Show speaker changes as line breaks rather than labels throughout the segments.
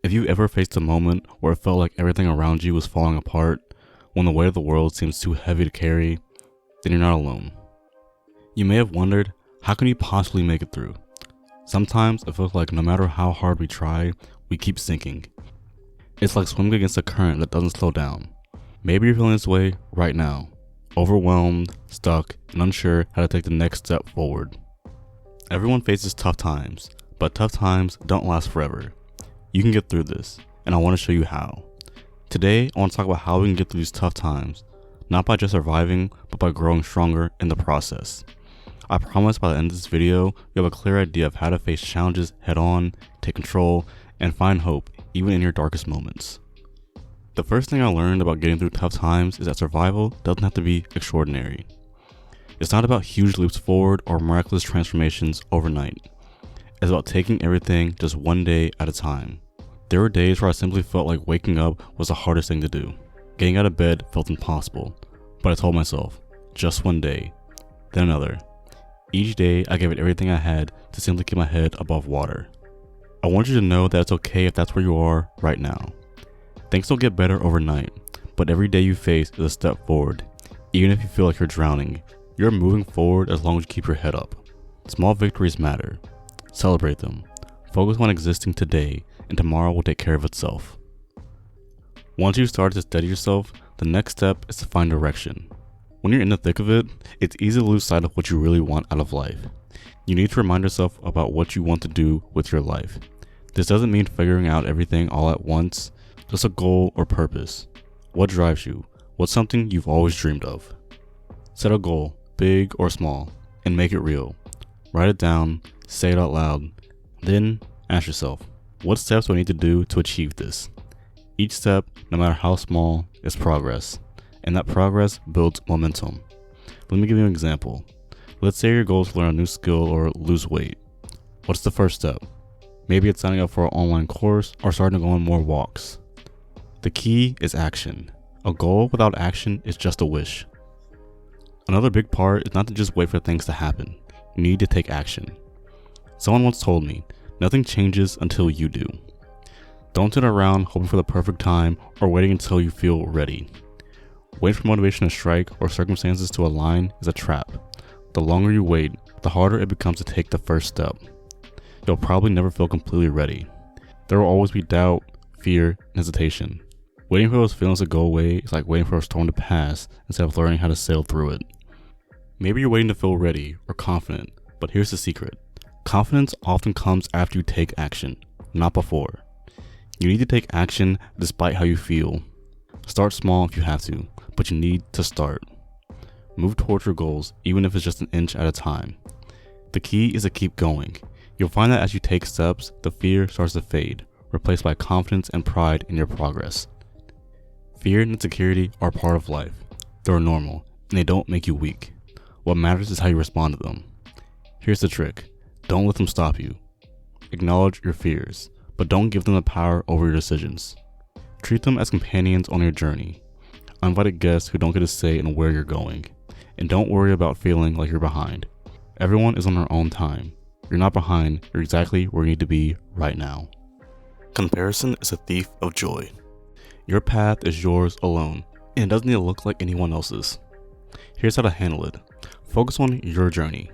If you ever faced a moment where it felt like everything around you was falling apart, when the weight of the world seems too heavy to carry, then you're not alone. You may have wondered, how can you possibly make it through? Sometimes it feels like no matter how hard we try, we keep sinking. It's like swimming against a current that doesn't slow down. Maybe you're feeling this way right now, overwhelmed, stuck, and unsure how to take the next step forward. Everyone faces tough times, but tough times don't last forever. You can get through this, and I want to show you how. Today, I want to talk about how we can get through these tough times, not by just surviving, but by growing stronger in the process. I promise by the end of this video, you have a clear idea of how to face challenges head on, take control, and find hope even in your darkest moments. The first thing I learned about getting through tough times is that survival doesn't have to be extraordinary. It's not about huge leaps forward or miraculous transformations overnight. It's about taking everything just one day at a time. There were days where I simply felt like waking up was the hardest thing to do. Getting out of bed felt impossible, but I told myself, just one day, then another. Each day I gave it everything I had to simply keep my head above water. I want you to know that it's okay if that's where you are right now. Things don't get better overnight, but every day you face is a step forward. Even if you feel like you're drowning, you're moving forward as long as you keep your head up. Small victories matter. Celebrate them. Focus on existing today, and tomorrow will take care of itself. Once you've started to steady yourself, the next step is to find direction. When you're in the thick of it, it's easy to lose sight of what you really want out of life. You need to remind yourself about what you want to do with your life. This doesn't mean figuring out everything all at once, just a goal or purpose. What drives you? What's something you've always dreamed of? Set a goal, big or small, and make it real. Write it down, say it out loud. Then ask yourself, what steps do I need to do to achieve this? Each step, no matter how small, is progress, and that progress builds momentum. Let me give you an example. Let's say your goal is to learn a new skill or lose weight. What's the first step? Maybe it's signing up for an online course or starting to go on more walks. The key is action. A goal without action is just a wish. Another big part is not to just wait for things to happen. You need to take action. Someone once told me, nothing changes until you do. Don't sit around hoping for the perfect time or waiting until you feel ready. Waiting for motivation to strike or circumstances to align is a trap. The longer you wait, the harder it becomes to take the first step. You'll probably never feel completely ready. There will always be doubt, fear, and hesitation. Waiting for those feelings to go away is like waiting for a storm to pass instead of learning how to sail through it. Maybe you're waiting to feel ready or confident, but here's the secret. Confidence often comes after you take action, not before. You need to take action despite how you feel. Start small if you have to, but you need to start. Move towards your goals, even if it's just an inch at a time. The key is to keep going. You'll find that as you take steps, the fear starts to fade, replaced by confidence and pride in your progress. Fear and insecurity are part of life. They're normal, and they don't make you weak. What matters is how you respond to them. Here's the trick. Don't let them stop you. Acknowledge your fears, but don't give them the power over your decisions. Treat them as companions on your journey. Uninvited guests who don't get a say in where you're going. And don't worry about feeling like you're behind. Everyone is on their own time. You're not behind, you're exactly where you need to be right now. Comparison is a thief of joy. Your path is yours alone, and it doesn't need to look like anyone else's. Here's how to handle it. Focus on your journey.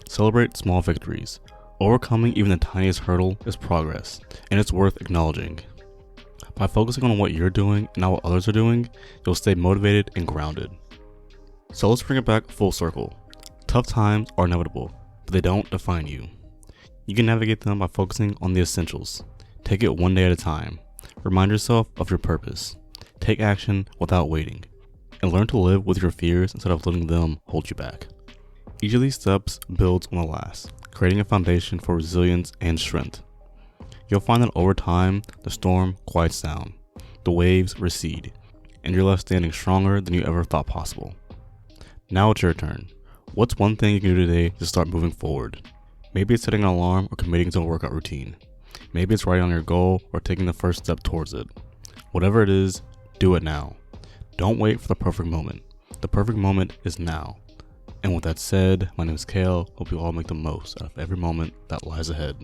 Celebrate small victories. Overcoming even the tiniest hurdle is progress, and it's worth acknowledging. By focusing on what you're doing and not what others are doing, you'll stay motivated and grounded. So let's bring it back full circle. Tough times are inevitable, but they don't define you. You can navigate them by focusing on the essentials. Take it one day at a time. Remind yourself of your purpose. Take action without waiting. And learn to live with your fears instead of letting them hold you back. Each of these steps builds on the last, creating a foundation for resilience and strength. You'll find that over time, the storm quiets down, the waves recede, and you're left standing stronger than you ever thought possible. Now it's your turn. What's one thing you can do today to start moving forward? Maybe it's setting an alarm or committing to a workout routine. Maybe it's writing on your goal or taking the first step towards it. Whatever it is, do it now. Don't wait for the perfect moment. The perfect moment is now. And with that said, my name is Kale. Hope you all make the most out of every moment that lies ahead.